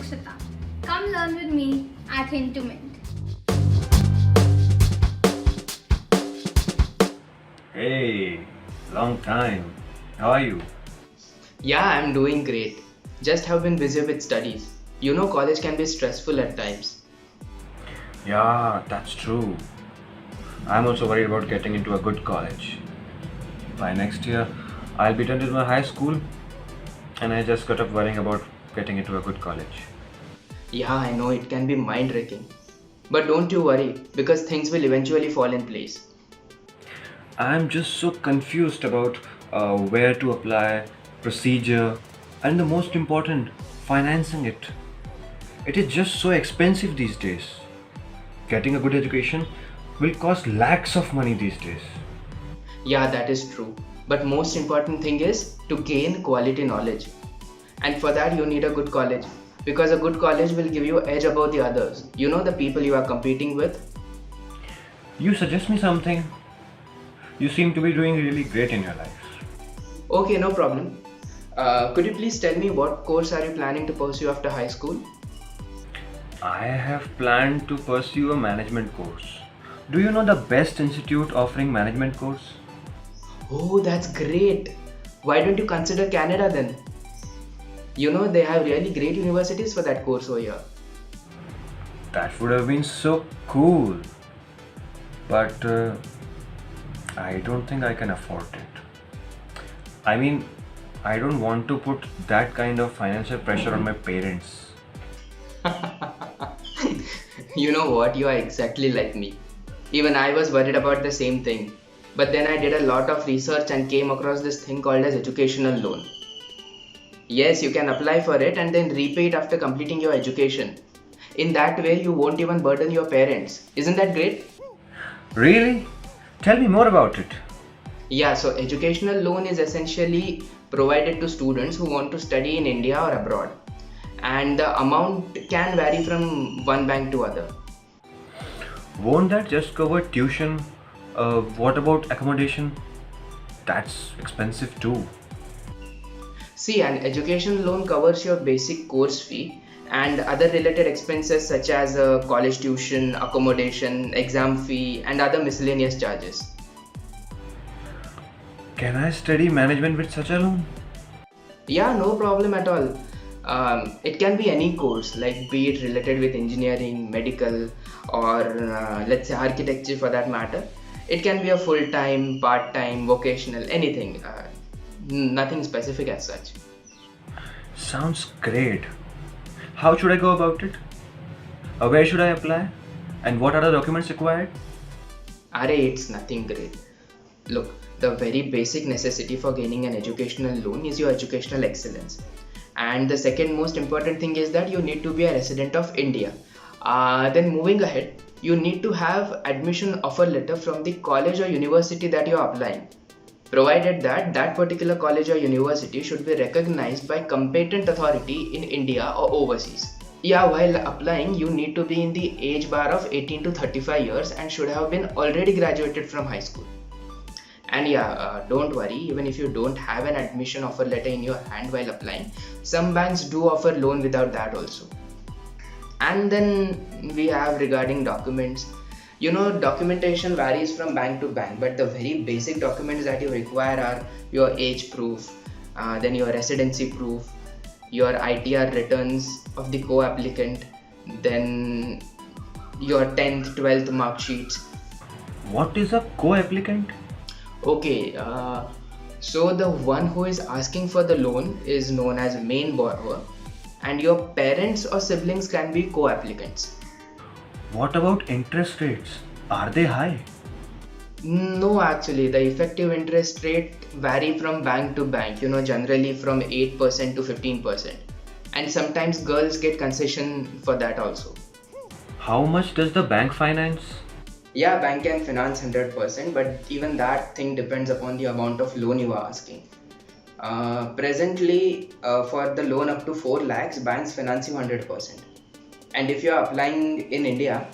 Akshata. Come learn with me at Hintumint. Hey, long time. How are you? Yeah, I'm doing great. Just have been busy with studies. You know, college can be stressful at times. Yeah, that's true. I'm also worried about getting into a good college. By next year, I'll be done with my high school, and I just got up worrying about getting into a good college. Yeah, I know it can be mind wrecking. But don't you worry, because things will eventually fall in place. I'm just so confused about where to apply, procedure, and the most important, financing it. It is just so expensive these days. Getting a good education will cost lakhs of money these days. Yeah, that is true. But most important thing is to gain quality knowledge. And for that you need a good college. Because a good college will give you edge above the others. You know the people you are competing with. You suggest me something. You seem to be doing really great in your life. Okay, no problem. Could you please tell me what course are you planning to pursue after high school? I have planned to pursue a management course. Do you know the best institute offering management course? Oh, that's great. Why don't you consider Canada then? You know, they have really great universities for that course over here. That would have been so cool. But I don't think I can afford it. I mean, I don't want to put that kind of financial pressure on my parents. You know what? You are exactly like me. Even I was worried about the same thing. But then I did a lot of research and came across this thing called as educational loan. Yes, you can apply for it and then repay it after completing your education. In that way, you won't even burden your parents. Isn't that great? Really? Tell me more about it. Yeah, so educational loan is essentially provided to students who want to study in India or abroad. And the amount can vary from one bank to other. Won't that just cover tuition? What about accommodation? That's expensive too. See, an education loan covers your basic course fee and other related expenses such as college tuition, accommodation, exam fee, and other miscellaneous charges. Can I study management with such a loan? Yeah, no problem at all. It can be any course, like be it related with engineering, medical, or let's say architecture for that matter. It can be a full time, part time, vocational, anything. Nothing specific as such. Sounds great. How should I go about it? Where should I apply? And what are the documents required? Array, it's nothing great. Look, the very basic necessity for gaining an educational loan is your educational excellence. And the second most important thing is that you need to be a resident of India. Then moving ahead, you need to have admission offer letter from the college or university that you are applying. Provided that that particular college or university should be recognized by competent authority in India or overseas. Yeah, while applying, you need to be in the age bar of 18 to 35 years and should have been already graduated from high school. And yeah, don't worry, even if you don't have an admission offer letter in your hand while applying, some banks do offer loan without that also. And then we have regarding documents. You know, documentation varies from bank to bank, but the very basic documents that you require are your age proof, then your residency proof, your ITR returns of the co-applicant, then your 10th, 12th mark sheets. What is a co-applicant? Okay, so the one who is asking for the loan is known as main borrower, and your parents or siblings can be co-applicants. What about interest rates? Are they high? No, actually, the effective interest rate vary from bank to bank, you know, generally from 8% to 15%. And sometimes girls get concession for that also. How much does the bank finance? Yeah, bank can finance 100%, but even that thing depends upon the amount of loan you are asking. Presently, for the loan up to 4 lakhs, banks finance you 100%. And if you are applying in India,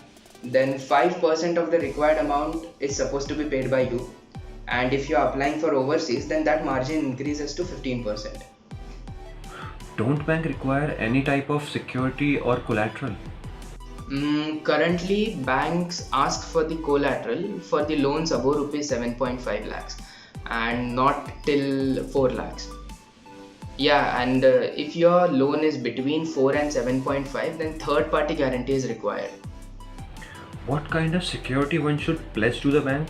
then 5% of the required amount is supposed to be paid by you. And if you are applying for overseas, then that margin increases to 15%. Don't bank require any type of security or collateral? Currently, banks ask for the collateral for the loans above rupees 7.5 lakhs and not till 4 lakhs. Yeah, and if your loan is between 4 and 7.5, then third party guarantee is required. What kind of security one should pledge to the bank?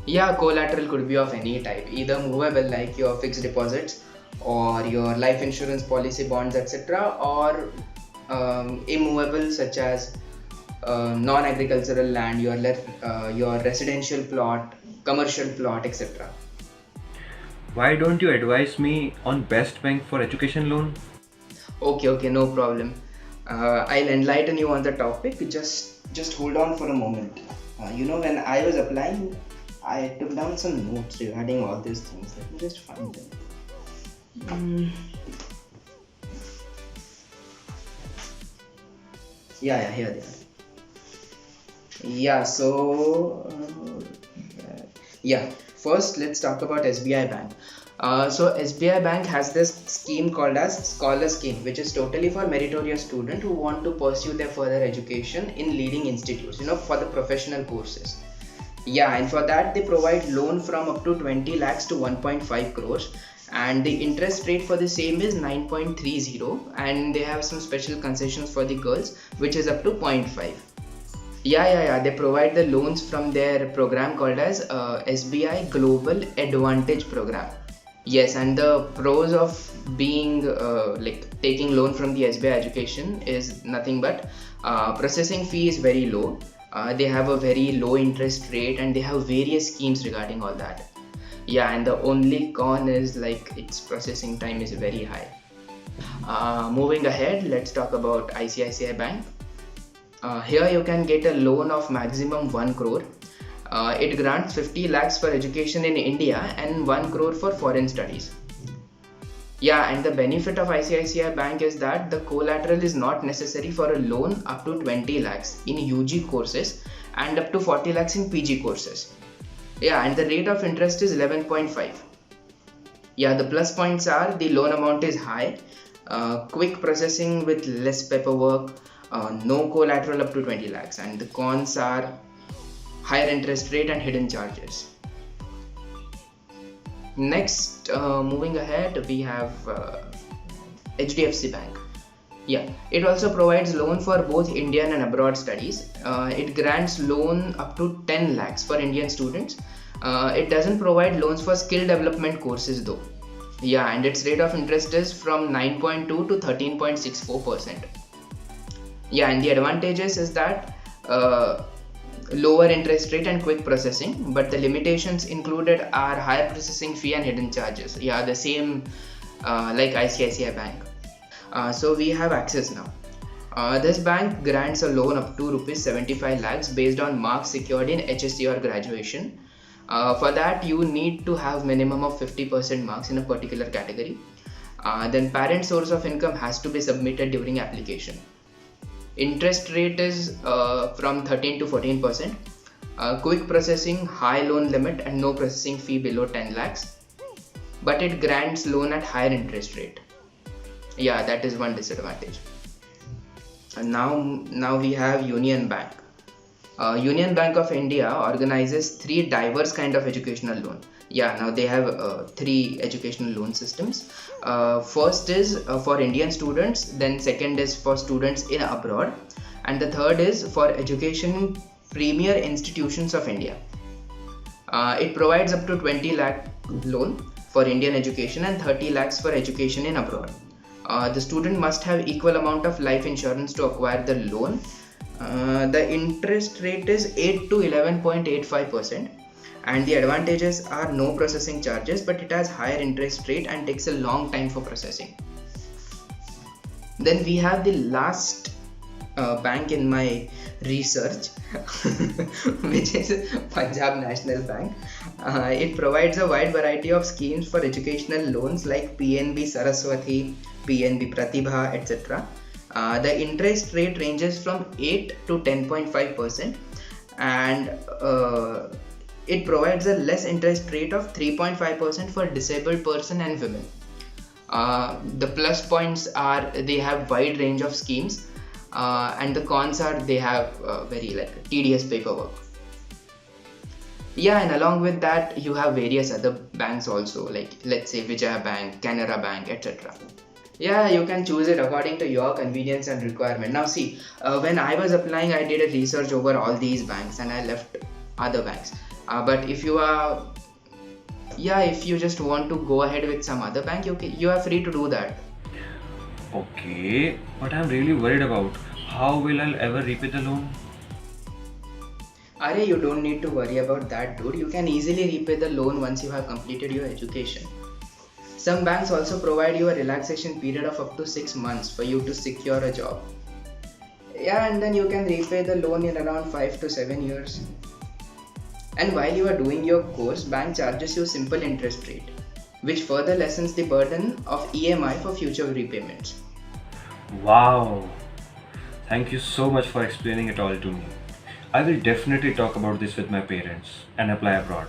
Yeah, collateral could be of any type, either movable like your fixed deposits or your life insurance policy bonds, etc., or immovable such as non-agricultural land, your residential plot, commercial plot, etc. Why don't you advise me on best bank for education loan? Okay, no problem. I'll enlighten you on the topic. Just hold on for a moment. When I was applying, I took down some notes regarding all these things. Let me just find them. Yeah, here they are. Yeah, first let's talk about SBI Bank. So SBI Bank has this scheme called as Scholar Scheme, which is totally for meritorious students who want to pursue their further education in leading institutes, for the professional courses. Yeah, and for that they provide loan from up to 20 lakhs to 1.5 crores, and the interest rate for the same is 9.30, and they have some special concessions for the girls, which is up to 0.5. Yeah. They provide the loans from their program called as SBI Global Advantage Program. Yes, and the pros of being taking loan from the SBI Education is nothing but processing fee is very low. They have a very low interest rate, and they have various schemes regarding all that. Yeah, and the only con is its processing time is very high. Moving ahead, let's talk about ICICI Bank. Here you can get a loan of maximum 1 crore. It grants 50 lakhs for education in India and 1 crore for foreign studies. Yeah, and the benefit of ICICI Bank is that the collateral is not necessary for a loan up to 20 lakhs in UG courses and up to 40 lakhs in PG courses. Yeah, and the rate of interest is 11.5. Yeah, the plus points are the loan amount is high, quick processing with less paperwork, no collateral up to 20 lakhs, and the cons are higher interest rate and hidden charges. Next, moving ahead, we have HDFC Bank. Yeah, it also provides loan for both Indian and abroad studies. It grants loan up to 10 lakhs for Indian students. It doesn't provide loans for skill development courses though. Yeah, and its rate of interest is from 9.2 to 13.64%. Yeah, and the advantages is that lower interest rate and quick processing, but the limitations included are higher processing fee and hidden charges. Yeah, the same like ICICI Bank. So we have Axis now. This bank grants a loan up to rupees 75 lakhs based on marks secured in HSC or graduation. For that you need to have minimum of 50% marks in a particular category. Then parent source of income has to be submitted during application. Interest rate is from 13 to 14%. Quick processing, high loan limit, and no processing fee below 10 lakhs. But it grants loan at higher interest rate. Yeah, that is one disadvantage. And now we have Union Bank. Union Bank of India organizes 3 diverse kind of educational loan. Yeah, now they have 3 educational loan systems. First is for Indian students, then second is for students in abroad, and the third is for education in premier institutions of India. It provides up to 20 lakh loan for Indian education and 30 lakhs for education in abroad. The student must have equal amount of life insurance to acquire the loan. The interest rate is 8 to 11.85%, and the advantages are no processing charges, but it has higher interest rate and takes a long time for processing. Then we have the last bank in my research which is Punjab National Bank. It provides a wide variety of schemes for educational loans like PNB Saraswati, PNB Pratibha, etc. The interest rate ranges from 8 to 10.5%, and it provides a less interest rate of 3.5% for disabled person and women. The plus points are they have wide range of schemes, and the cons are they have very like tedious paperwork. Yeah, and along with that, you have various other banks also, like let's say Vijaya Bank, Canara Bank, etc. Yeah, you can choose it according to your convenience and requirement. Now, see, when I was applying, I did a research over all these banks and I left other banks. But if you are, yeah, if you just want to go ahead with some other bank, you are free to do that. Okay, but I'm really worried about how will I ever repay the loan? Are you don't need to worry about that, dude. You can easily repay the loan once you have completed your education. Some banks also provide you a relaxation period of up to 6 months for you to secure a job. Yeah, and then you can repay the loan in around 5 to 7 years. And while you are doing your course, bank charges you simple interest rate, which further lessens the burden of EMI for future repayments. Wow! Thank you so much for explaining it all to me. I will definitely talk about this with my parents and apply abroad.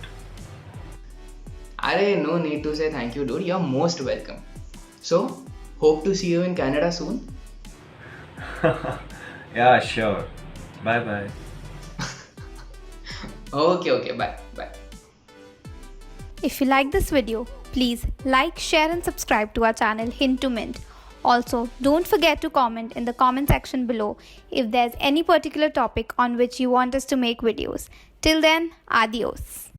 No need to say thank you, dude. You're most welcome. So, hope to see you in Canada soon. Yeah, sure. Bye bye. Okay, bye. If you like this video, please like, share and subscribe to our channel Hint to Mint. Also, don't forget to comment in the comment section below if there's any particular topic on which you want us to make videos. Till then, adios.